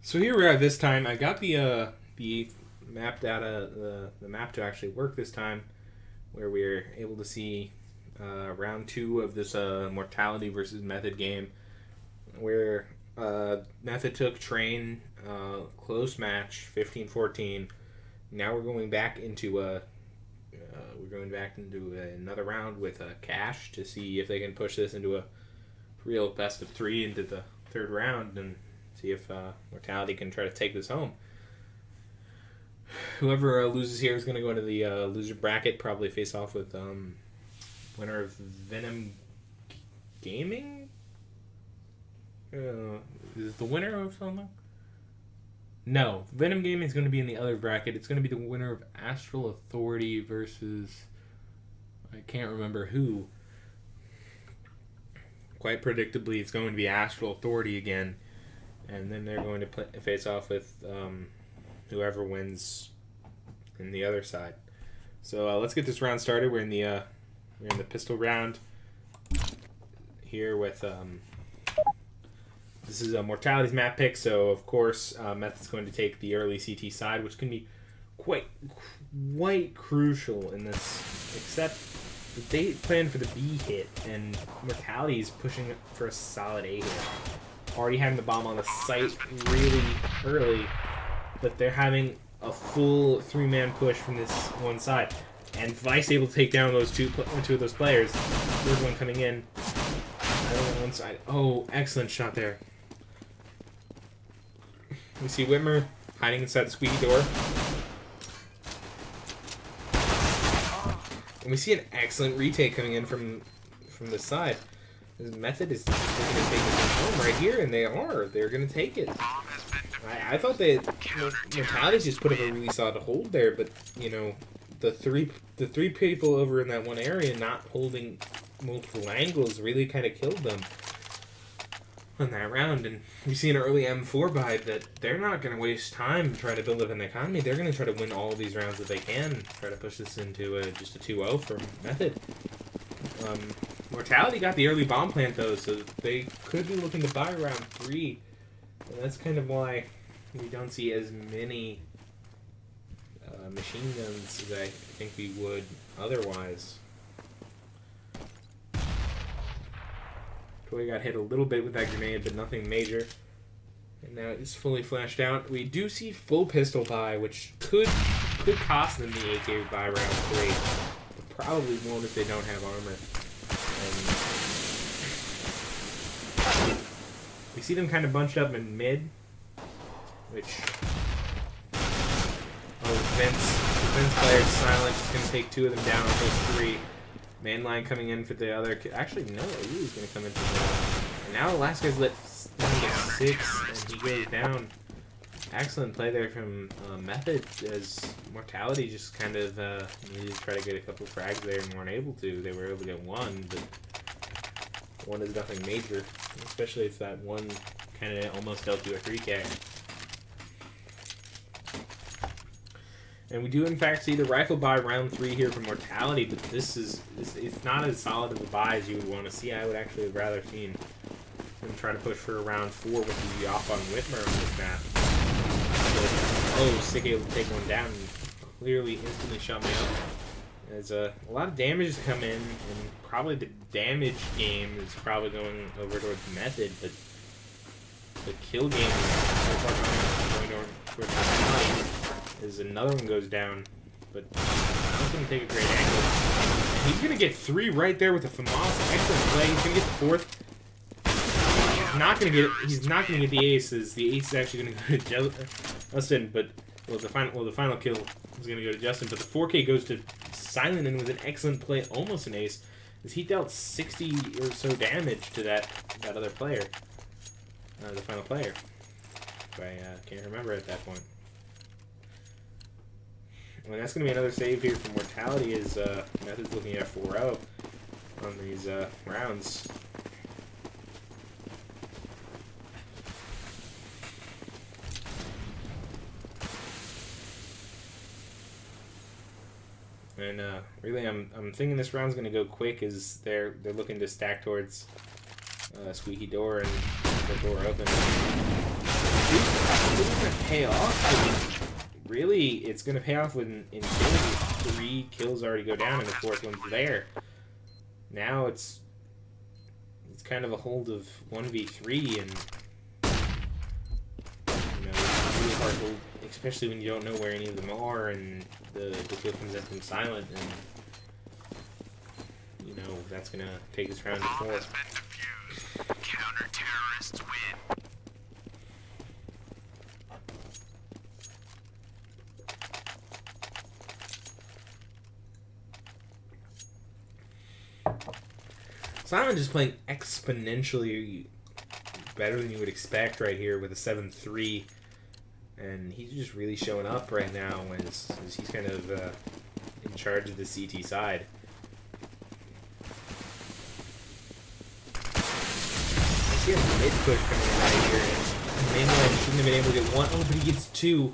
So here we are this time. I got the map data, the map to actually work this time, where we're able to see round two of this mortality versus method game, where method took train, close match, 15-14. Now we're going back into another round with cash to see if they can push this into a real best of three into the third round and see if Mortality can try to take this home. Whoever loses here is going to go into the loser bracket, probably face off with winner of Venom Gaming? Is it the winner of something? No, Venom Gaming is going to be in the other bracket. It's going to be the winner of Astral Authority versus I can't remember who. Quite predictably, it's going to be Astral Authority again, and then they're going to face off with whoever wins in the other side. So let's get this round started. We're in the pistol round here with this is Mortality's map pick. So of course, Method's going to take the early CT side, which can be quite crucial in this. Except they plan for the B hit, and Mortality is pushing for a solid A hit. Already having the bomb on the site really early, but they're having a full three-man push from this one side. And Vice able to take down those two of those players. Third one coming in. On one side. Oh, excellent shot there. We see Whitmer hiding inside the squeaky door. And we see an excellent retake coming in from this side. This Method is looking to take this home right here, and they are. They're going to take it. I thought that Mortality just put up a really solid hold there, but you know, the three people over in that one area not holding multiple angles really kind of killed them on that round. And we see an early M4 buy that they're not going to waste time to try to build up an economy. They're going to try to win all these rounds that they can, try to push this into just a 2-0 for Method. Mortality got the early bomb plant though, so they could be looking to buy round 3. And that's kind of why we don't see as many machine guns as I think we would otherwise. Toy got hit a little bit with that grenade, but nothing major. And now it's fully flashed out. We do see full pistol buy, which could cost them the AK by round 3. But probably won't if they don't have armor. We see them kind of bunched up in mid, which the Vince player is silent. He's going to take 2 of them down on those 3. Mainline coming in for the other. Actually, no, he's going to come in for the. And now the last guy's let him get 6, and he goes down. Excellent play there from Method, as Mortality just kind of needed to try to get a couple frags there and weren't able to. They were able to get 1, but 1 is nothing major, especially if that 1 kind of almost dealt you a 3K. And we do in fact see the rifle buy round 3 here for Mortality, but it's not as solid of a buy as you would want to see. I would actually have rather seen them try to push for a round 4 with the off on Whitmer on this map. But, Sick able to take one down and clearly instantly shut me up. As a lot of damage has come in, and probably the damage game is probably going over towards Method, but the kill game is so far going towards Mortality. As another one goes down, but he's going to take a great angle. And he's going to get 3 right there with the FAMAS. Excellent play. He's going to get the 4th. He's not going to get the ace. As the ace is actually going to go to Justin, but the final kill is going to go to Justin. But the 4K goes to Silent, and with an excellent play, almost an ace, as he dealt 60 or so damage to that other player, the final player. If I can't remember at that point. And that's going to be another save here for Mortality, as Method's looking at 4-0 on these rounds. And really, I'm thinking this round's going to go quick, as they're looking to stack towards squeaky door and the door open. It's going to pay off. I mean, really, it's going to pay off when in 3 kills already go down and the 4th one's there. Now it's kind of a hold of 1v3, and you know, it's really hard hold, especially when you don't know where any of them are, and the kill comes at them silent, and you know that's gonna take us round to 4. Counter-terrorists win. Silent is playing exponentially better than you would expect right here with a 7-3, and he's just really showing up right now as he's kind of in charge of the CT side. I see a mid push coming in right here, and Mainline shouldn't have been able to get 1. Oh, but he gets 2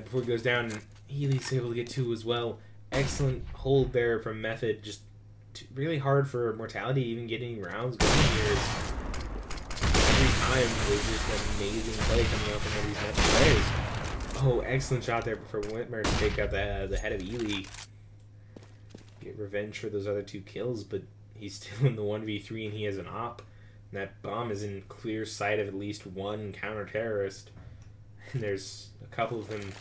before he goes down, and Healy's able to get 2 as well. Excellent hold there from Method. Just really hard for Mortality even getting rounds going here. Every time there's just an amazing play coming out from one of these Method players. Oh, excellent shot there for Whitmer to take out the head of Ely. Get revenge for those other 2 kills, but he's still in the 1v3 and he has an op. And that bomb is in clear sight of at least 1 counter-terrorist. And there's a couple of them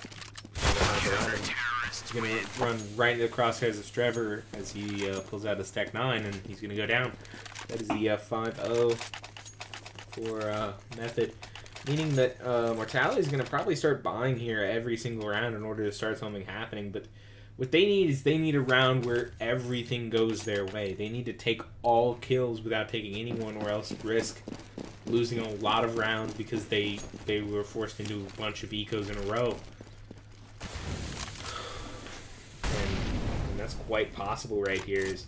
around him. He's going to run right into the crosshairs of Trevor as he pulls out his Tech 9, and he's going to go down. That is the 5-0 for Method. Meaning that Mortality is going to probably start buying here every single round in order to start something happening. But what they need is they need a round where everything goes their way. They need to take all kills without taking anyone or else risk losing a lot of rounds because they were forced into a bunch of ecos in a row. And that's quite possible right here. Is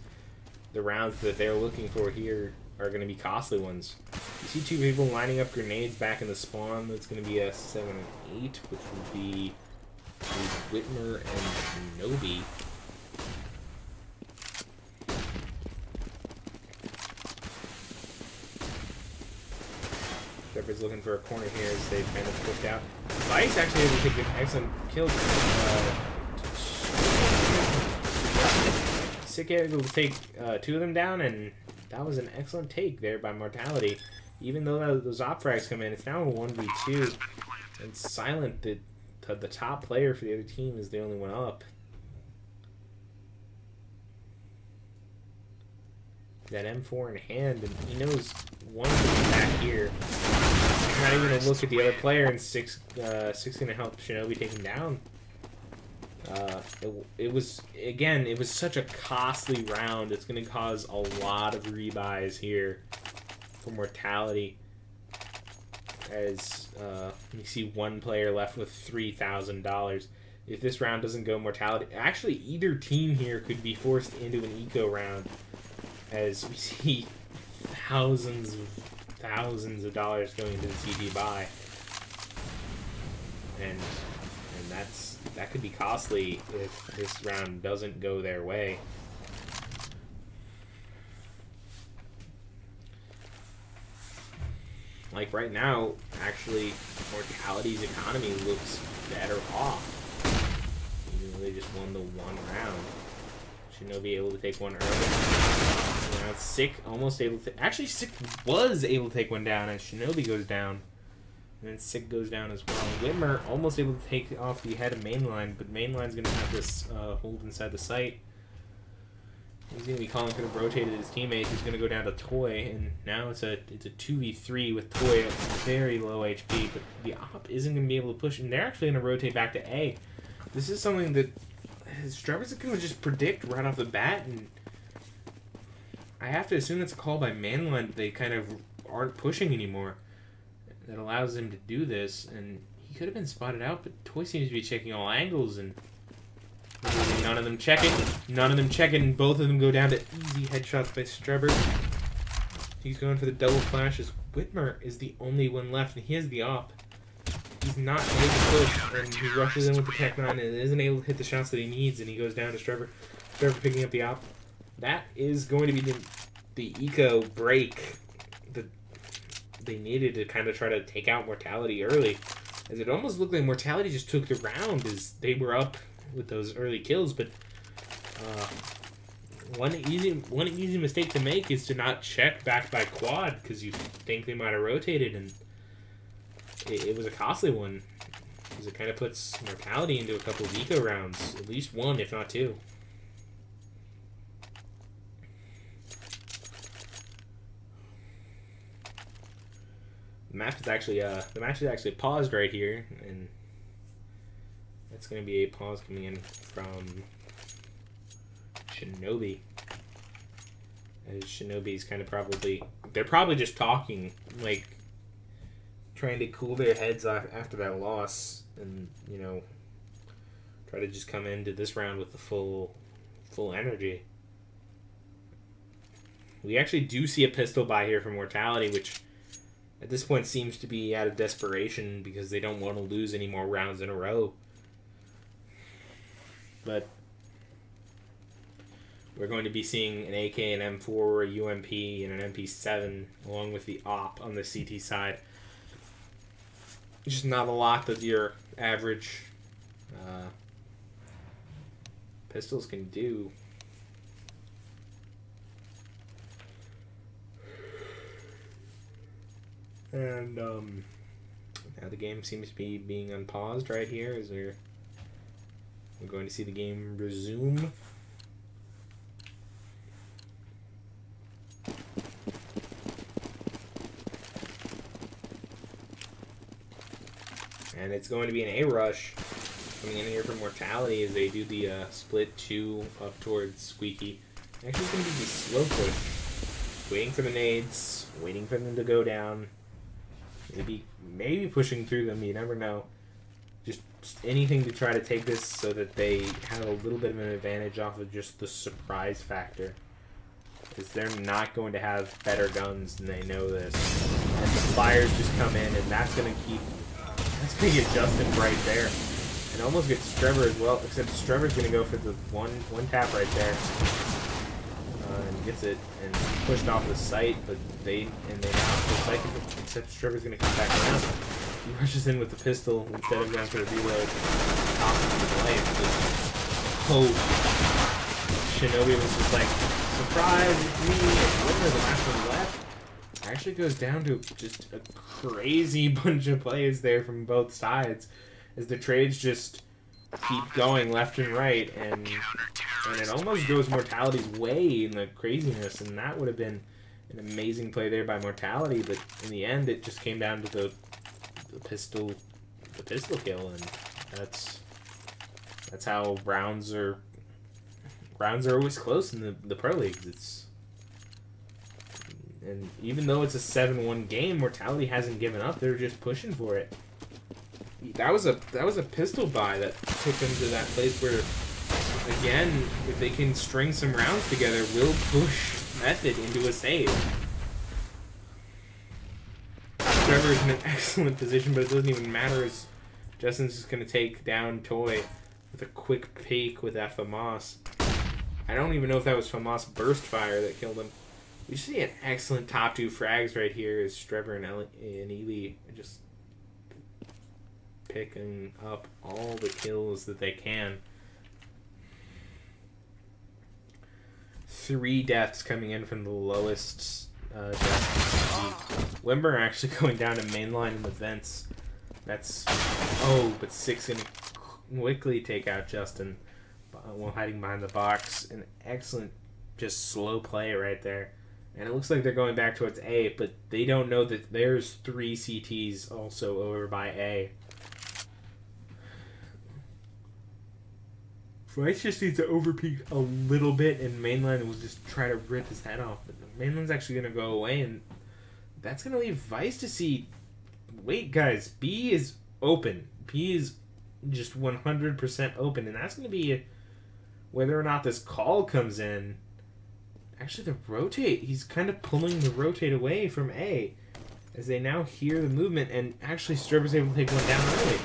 the rounds that they're looking for here are going to be costly ones. You see 2 people lining up grenades back in the spawn. That's going to be a 7 and 8, which would be Whitmer and Nobi. Trevor's looking for a corner here as they kind of pushed out. Vice actually able to take an excellent kill. Sick able to take 2 of them down, and that was an excellent take there by Mortality. Even though those op frags come in, it's now a 1v2. And Silent, the top player for the other team, is the only one up. That M4 in hand, and he knows one of them back here. He's not even going to look at the other player, and 6 going to help Shinobi take him down. It was such a costly round. It's going to cause a lot of rebuys here for Mortality. As you see 1 player left with $3,000. If this round doesn't go Mortality, actually either team here could be forced into an eco round, as we see thousands of dollars going into the CT buy, and that could be costly if this round doesn't go their way. Like right now, actually, Mortality's economy looks better off. Even though they just won the 1 round. Shinobi able to take 1 early. Now Sick almost able to... Actually, Sick was able to take 1 down as Shinobi goes down. And then Sick goes down as well. Whitmer almost able to take off the head of Mainline, but Mainline's going to have this hold inside the site. He's going to be calling for the rotate at his teammate. He's going to go down to Toy, and now it's a 2v3 with Toy at very low HP, but the op isn't going to be able to push, and they're actually going to rotate back to A. This is something that Trevor's going to just predict right off the bat, and I have to assume it's a call by Mainline that they kind of aren't pushing anymore. That allows him to do this, and he could have been spotted out, but Toy seems to be checking all angles, and none of them checking. Both of them go down to easy headshots by Trevor. He's going for the double flash as Whitmer is the only one left, and he has the op. He's not able to push, and he rushes in with the Tech 9 and isn't able to hit the shots that he needs, and he goes down to Trevor. Trevor picking up the op. That is going to be the eco break they needed to kind of try to take out Mortality early. As it almost looked like Mortality just took the round as they were up with those early kills, but one easy mistake to make is to not check back by quad, because you think they might have rotated, and it was a costly one, because it kind of puts Mortality into a couple of eco rounds, at least one, if not two. The match is actually paused right here, and that's going to be a pause coming in from Shinobi. As Shinobi's kind of they're probably just talking, like trying to cool their heads off after that loss, and you know, try to just come into this round with the full energy. We actually do see a pistol buy here from Mortality, which at this point seems to be out of desperation because they don't want to lose any more rounds in a row. But we're going to be seeing an AK, an M4, a UMP, and an MP7, along with the AWP on the CT side. Just not a lot that your average pistols can do. And now the game seems to be being unpaused right here as we're going to see the game resume. And it's going to be an A rush coming in here for Mortality as they do the split 2 up towards Squeaky. Actually, it's going to be the slow push. Waiting for the nades, waiting for them to go down. Maybe pushing through them, you never know. Just anything to try to take this so that they have a little bit of an advantage off of just the surprise factor. Because they're not going to have better guns, and they know this. And the flyers just come in, and that's going to get Justin right there. And almost get Strevor as well, except Strevor's going to go for the one tap right there. And gets it and pushed off the site, but they now the site, except Trevor's going to come back around. He rushes in with the pistol instead of going for the reload. Top of the life. Oh, Shinobi was just like, surprise, it's me, and winner, the last one left. Actually goes down to just a crazy bunch of plays there from both sides as the trades just keep going left and right, and it almost goes Mortality's way in the craziness, and that would have been an amazing play there by Mortality, but in the end it just came down to the pistol kill, and that's how rounds are always close in the pro leagues. And even though it's a 7-1 game, Mortality hasn't given up. They're just pushing for it. That was a pistol buy that took them to that place where, again, if they can string some rounds together, will push Method into a save. Trevor's in an excellent position, but it doesn't even matter as Justin's just going to take down Toy with a quick peek with that FAMAS. I don't even know if that was FAMAS burst fire that killed him. We see an excellent top 2 frags right here as Trevor and Ely just picking up all the kills that they can. 3 deaths coming in from the lowest death. Wimber actually going down to mainline in the vents. That's... Oh, but 6 gonna quickly take out Justin while hiding behind the box. An excellent, just slow play right there. And it looks like they're going back towards A, but they don't know that there's 3 CTs also over by A. Rice just needs to overpeak a little bit, and Mainline will just try to rip his head off. But Mainline's actually going to go away, and that's going to leave Vice to see... Wait, guys, B is open. B is just 100% open, and that's going to be whether or not this call comes in. Actually, the rotate, he's kind of pulling the rotate away from A, as they now hear the movement, and actually Stripper's able to take one down early.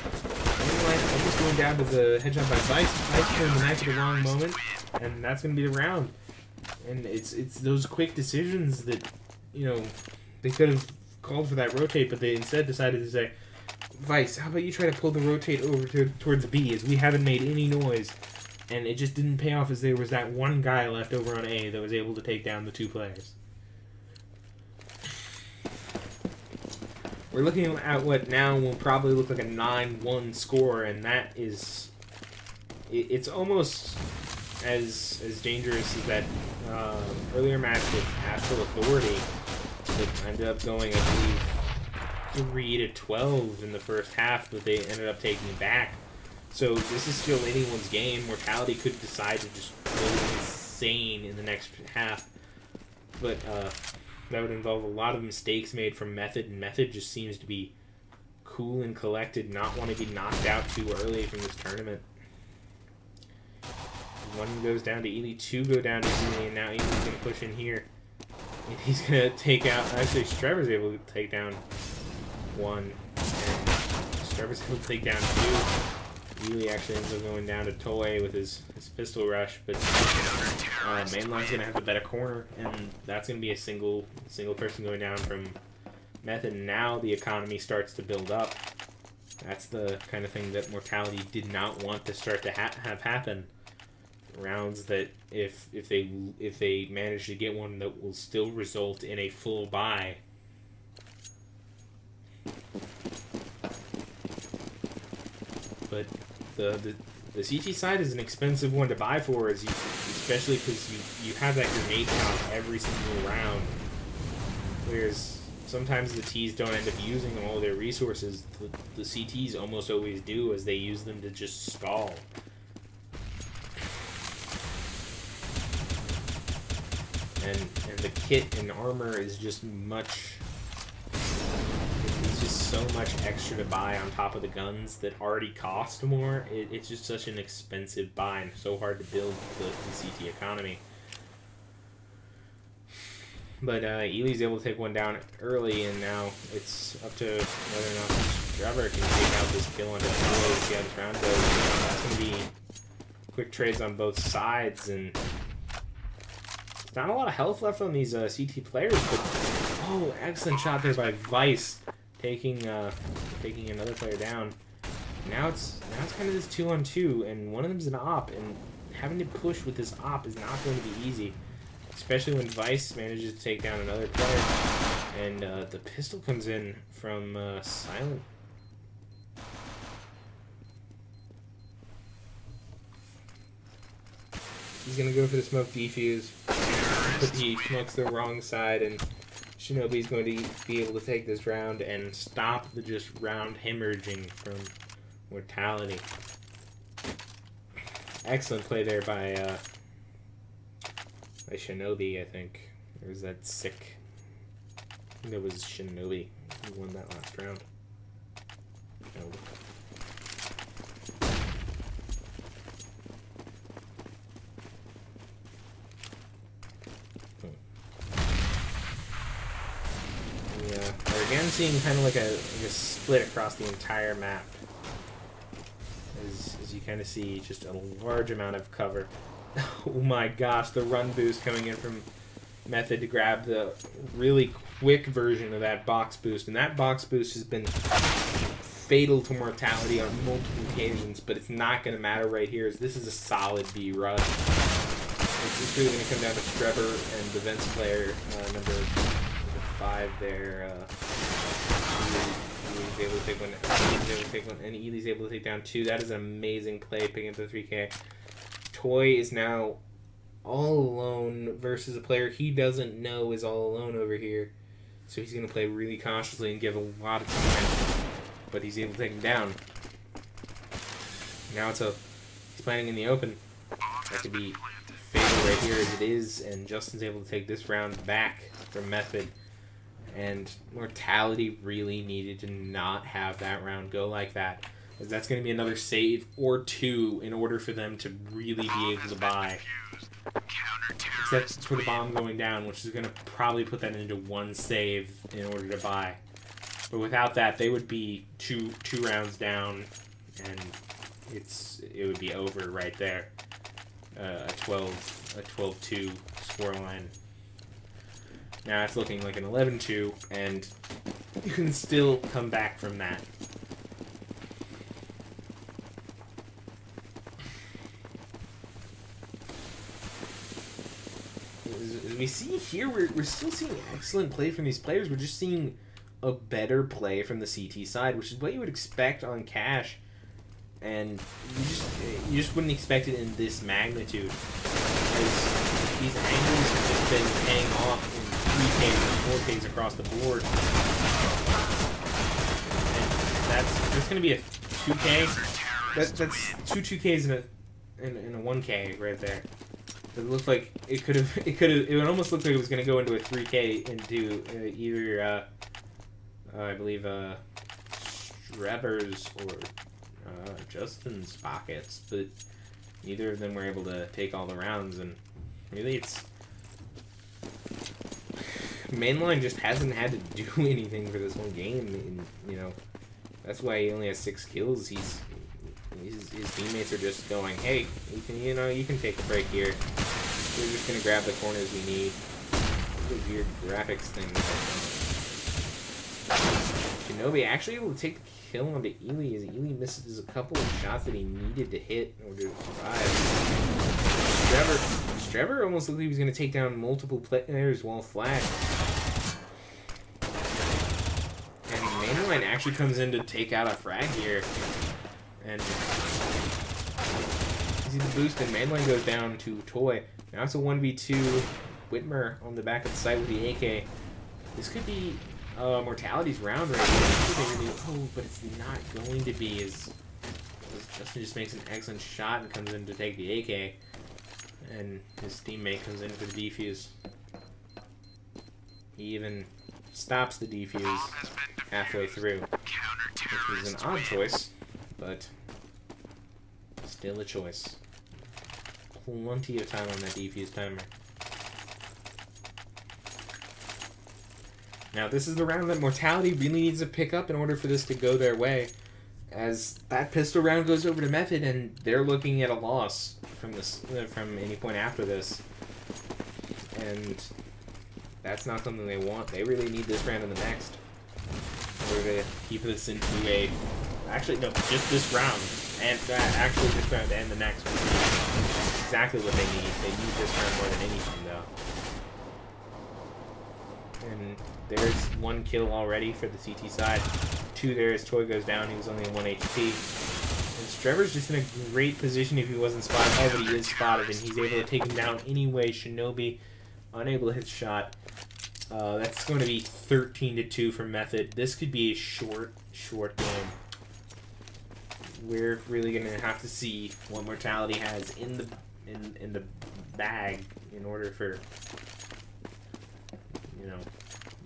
I'm just going down to the headshot by Vice. Vice turned the knife at the wrong moment, and that's going to be the round. And it's those quick decisions that, you know, they could have called for that rotate, but they instead decided to say, Vice, how about you try to pull the rotate over towards B, as we haven't made any noise. And it just didn't pay off, as there was that one guy left over on A that was able to take down the 2 players. We're looking at what now will probably look like a 9-1 score, and that is... It's almost as dangerous as that earlier match with Astral Authority that ended up going, I believe, 3-12 in the first half, but they ended up taking back. So this is still anyone's game. Mortality could decide to just go insane in the next half, but that would involve a lot of mistakes made from Method, and Method just seems to be cool and collected, not want to be knocked out too early from this tournament. 1 goes down to Ely, 2 go down to Ely, and now Ely's going to push in here. And he's going to take out... Actually, Streber's able to take down 1, and Streber's able to take down 2. Ely actually ends up going down to Toy with his pistol rush, but Mainline's going to have the better corner, and that's going to be a single person going down from Method. And now the economy starts to build up. That's the kind of thing that Mortality did not want to start to have happen. Rounds that if they manage to get one, that will still result in a full buy. But the CT side is an expensive one to buy for, especially because you have that grenade count every single round, whereas sometimes the Ts don't end up using all their resources. The CTs almost always do, as they use them to just stall. And the kit and armor is just much... It's just so much extra to buy on top of the guns that already cost more. It's just such an expensive buy and so hard to build the CT economy. But Ely's able to take one down early, and now it's up to whether or not Trevor can take out this kill on the board to see how this round goes. That's going to be quick trades on both sides, and not a lot of health left on these CT players, but oh, excellent shot there by Vice, taking another player down. Now it's kind of this 2-on-2, and one of them's an op, and having to push with this op is not going to be easy, especially when Vice manages to take down another player, and the pistol comes in from Silent. He's gonna go for the smoke defuse, but he smokes the wrong side, and Shinobi's going to be able to take this round and stop the just round hemorrhaging from Mortality. Excellent play there by Shinobi, I think. Or was that Sick? I think it was Shinobi who won that last round. No. We're again seeing kind of like a split across the entire map. As you kind of see just a large amount of cover. Oh my gosh, the run boost coming in from Method to grab the really quick version of that box boost. And that box boost has been fatal to Mortality on multiple occasions, but it's not going to matter right here, as this is a solid B rush. It's just really going to come down to Trevor and the Vince player, number 5 there. Ely's able to take one, and Ely's able to take down 2. That is an amazing play, picking up the 3K. Toy is now all alone versus a player he doesn't know is all alone over here. So he's going to play really cautiously and give a lot of time, but he's able to take him down. Now he's playing in the open. That could be fatal right here as it is, and Justin's able to take this round back from Method. And Mortality really needed to not have that round go like that, as that's going to be another save or 2 in order for them to really be able to buy. Except for the bomb going down, which is going to probably put that into 1 save in order to buy. But without that, they would be two rounds down, and it would be over right there. A 12-2 scoreline. Now it's looking like an 11-2, and you can still come back from that. As we see here, we're still seeing excellent play from these players. We're just seeing a better play from the CT side, which is what you would expect on Cash. And you just wouldn't expect it in this magnitude. As these angles have just been paying off in 3Ks and 4Ks across the board. And that's going to be a 2K. That's 2Ks in a 1K right there. It looked like it would almost look like it was going to go into a 3K into either I believe Trevor's or Justin's pockets, but neither of them were able to take all the rounds, and really it's Mainline just hasn't had to do anything for this whole game, and you know that's why he only has 6 kills. His teammates are just going, hey, you can take a break here. We're just gonna grab the corners we need. The weird graphics thing. Shinobi actually able to take the kill onto Ely as Ely misses a couple of shots that he needed to hit in order to survive. Trevor almost looked like he was going to take down multiple players while flagged. And Mainline actually comes in to take out a frag here. And you see the boost, and Mainline goes down to Toy. Now it's a 1v2 Whitmer on the back of the site with the AK. This could be Mortality's round right here. Oh, but it's not going to be, as Justin just makes an excellent shot and comes in to take the AK, and his teammate comes in for the defuse. He even stops the defuse halfway through, which is an odd choice, but still a choice. Plenty of time on that defuse timer. Now, this is the round that Mortality really needs to pick up in order for this to go their way, as that pistol round goes over to Method, and they're looking at a loss from this from any point after this, and that's not something they want. They really need this round and the next in order to keep this into a actually no, just this round and actually this round and the next one. That's exactly what they need. They need this round more than anything, though. And there's 1 kill already for the CT side. 2 there as Toy goes down. He was only at 1 HP. And Trevor's just in a great position if he wasn't spotted. Oh, but he is spotted, and he's able to take him down anyway. Shinobi unable to hit the shot. That's going to be 13-2 for Method. This could be a short game. We're really going to have to see what Mortality has in the bag in order for, you know,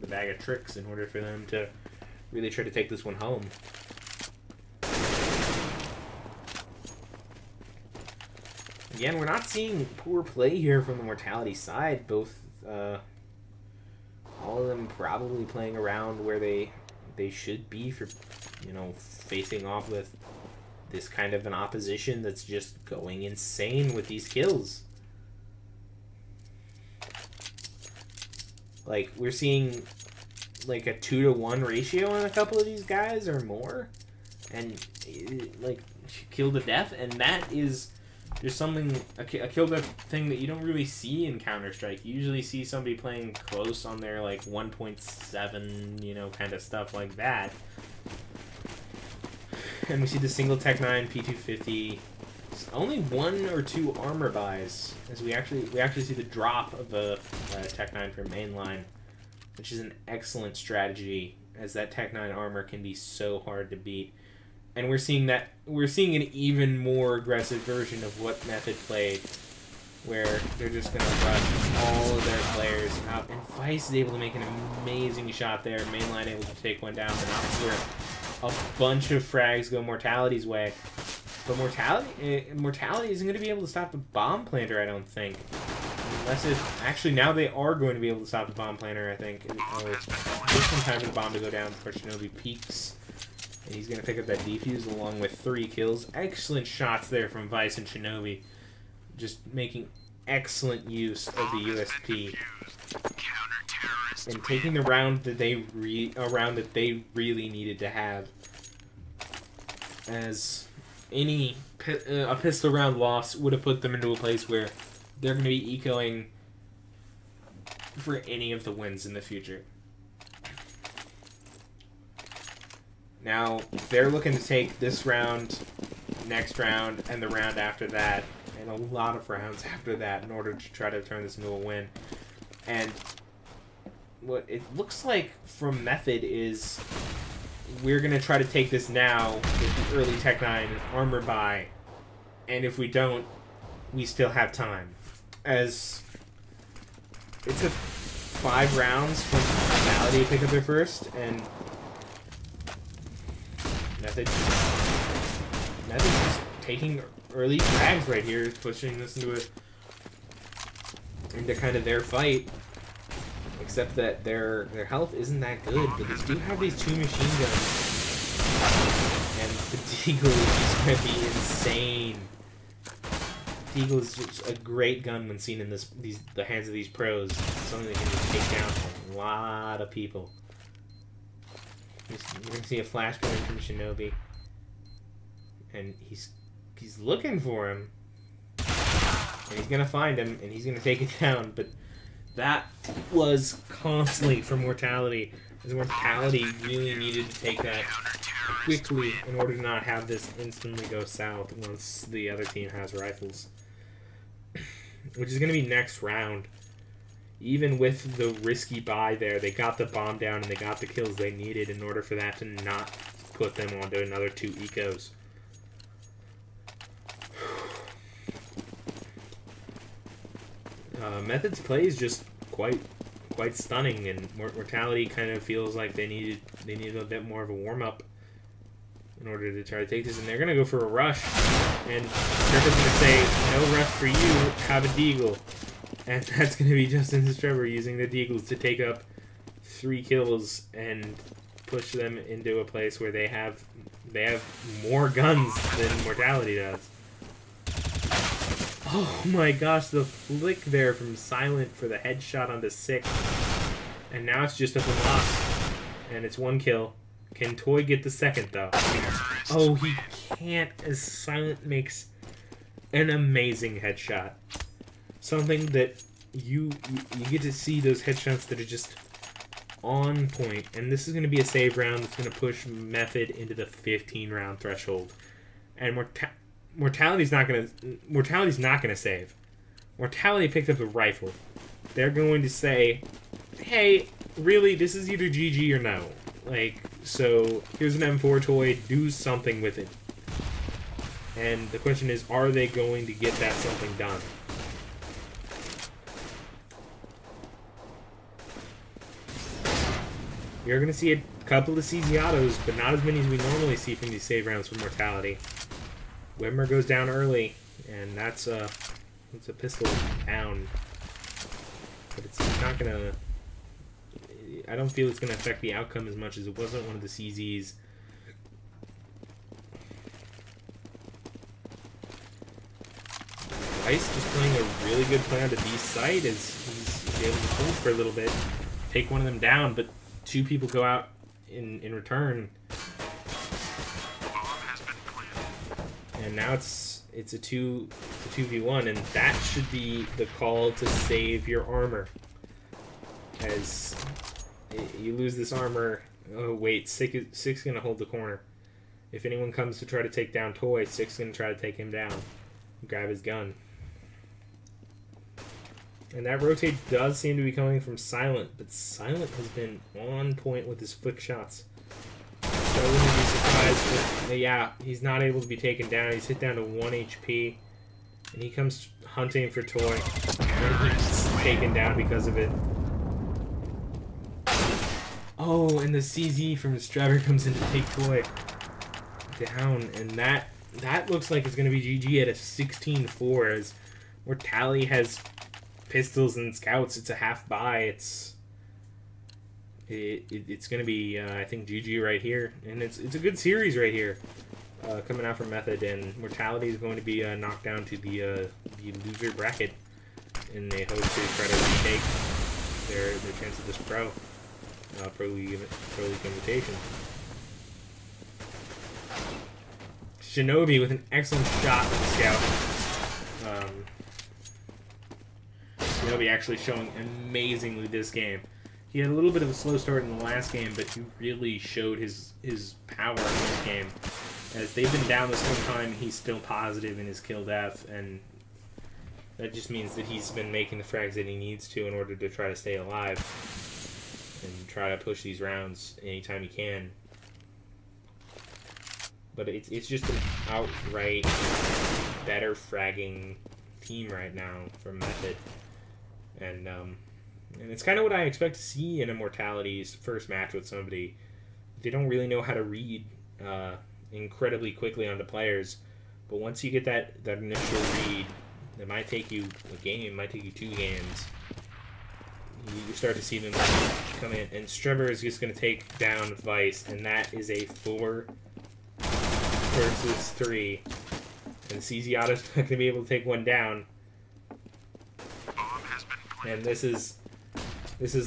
the bag of tricks in order for them to really try to take this one home. Again, we're not seeing poor play here from the Mortality side. Both, all of them probably playing around where they should be for, you know, facing off with this kind of an opposition that's just going insane with these kills. Like, we're seeing like a 2-to-1 ratio on a couple of these guys or more, and like kill to death, and that is just something, a kill death thing that you don't really see in Counter-Strike. You usually see somebody playing close on their like 1.7, you know, kind of stuff like that. And we see the single Tech 9 P250. It's only 1 or 2 armor buys, as we actually see the drop of a Tech 9 for Mainline, which is an excellent strategy, as that Tech 9 armor can be so hard to beat. And we're seeing an even more aggressive version of what Method played, where they're just gonna rush all of their players out, and Vice is able to make an amazing shot there. Mainline able to take one down, but not where a bunch of frags go Mortality's way. But Mortality isn't going to be able to stop the bomb planter, I don't think. Unless it... Actually, now they are going to be able to stop the bomb planter, I think. Just some time for the bomb to go down before Shinobi peaks. And he's going to pick up that defuse along with 3 kills. Excellent shots there from Vice and Shinobi. Just making excellent use of the USP. and taking the round that they really needed to have, as a pistol round loss would have put them into a place where they're going to be ecoing for any of the wins in the future. Now, they're looking to take this round, next round, and the round after that, and a lot of rounds after that in order to try to turn this into a win. And what it looks like from Method is we're going to try to take this now with the early Tech 9 armor buy, and if we don't, we still have time. As it took 5 rounds for Mortality to pick up their first, and Method just taking early frags right here, pushing this into kind of their fight. Except that their health isn't that good, but they do have these 2 machine guns, and the Deagle is going to be insane. Deagle is just a great gun when seen in the hands of these pros. It's something that can just take down a lot of people. We're going to see a flash coming from Shinobi, and he's looking for him, and he's going to find him, and he's going to take it down. But that was costly for Mortality, as Mortality really needed to take that quickly in order to not have this instantly go south once the other team has rifles. Which is going to be next round. Even with the risky buy there, they got the bomb down and they got the kills they needed in order for that to not put them onto another 2 ecos. Method's play is just quite stunning, and Mortality kind of feels like they needed a bit more of a warm-up in order to try to take this, and they're going to go for a rush, and Trevor's going to say, no rush for you, have a Deagle. And that's going to be Justin Trevor using the Deagles to take up 3 kills and push them into a place where they have more guns than Mortality does. Oh my gosh, the flick there from Silent for the headshot onto 6. And now it's just up and lost. And it's 1 kill. Can Toy get the second, though? Oh, he can't, as Silent makes an amazing headshot. Something that you get to see those headshots that are just on point. And this is going to be a save round that's going to push Method into the 15-round threshold. And Mortality's not gonna save. Mortality picked up a rifle. They're going to say, hey, really, this is either GG or no. Like, so here's an M4 toy, do something with it. And the question is, are they going to get that something done? You're gonna see a couple of CZ autos, but not as many as we normally see from these save rounds from Mortality. Wimmer goes down early, and that's a pistol down. But it's not gonna. I don't feel it's gonna affect the outcome as much as it wasn't one of the CZs. Ice just playing a really good play on the B site as he's able to hold for a little bit, take one of them down, but 2 people go out in return. And now it's a 2v1, and that should be the call to save your armor. As you lose this armor, oh wait, Six gonna hold the corner. If anyone comes to try to take down Toy, Six gonna try to take him down, grab his gun. And that rotate does seem to be coming from Silent, but Silent has been on point with his flick shots. So I wouldn't be surprised if, yeah, he's not able to be taken down. He's hit down to 1 HP, and he comes hunting for Toy, and he's taken down because of it. Oh, and the CZ from Straver comes in to take Toy down, and that looks like it's going to be GG at a 16-4, as Mortality has pistols and scouts. It's a half buy. It's going to be, I think, GG right here. And it's a good series right here coming out from Method. And Mortality is going to be knocked down to the loser bracket. And they hope to try to retake their chance at this pro league invitation. Shinobi with an excellent shot with the scout. Shinobi actually showing amazingly this game. He had a little bit of a slow start in the last game, but he really showed his power in this game. As they've been down this whole time, he's still positive in his kill death, and that just means that he's been making the frags that he needs to in order to try to stay alive and try to push these rounds anytime he can. But it's just an outright better fragging team right now from Method. And it's kind of what I expect to see in Immortality's first match with somebody. They don't really know how to read incredibly quickly onto players, but once you get that initial read, it might take you a game, might take you 2 games. You start to see them come in, and Strebber is just going to take down Vice, and that is a 4 versus 3. And CZiato's not going to be able to take one down. And this is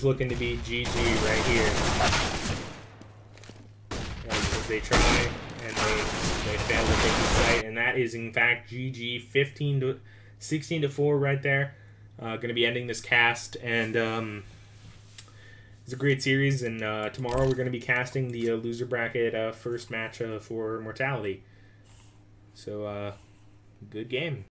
looking to be GG right here. As they try and they fail to take the site, and that is in fact GG, 16-4 right there. Going to be ending this cast, and it's a great series. And tomorrow we're going to be casting the loser bracket first match for Mortality. So good game.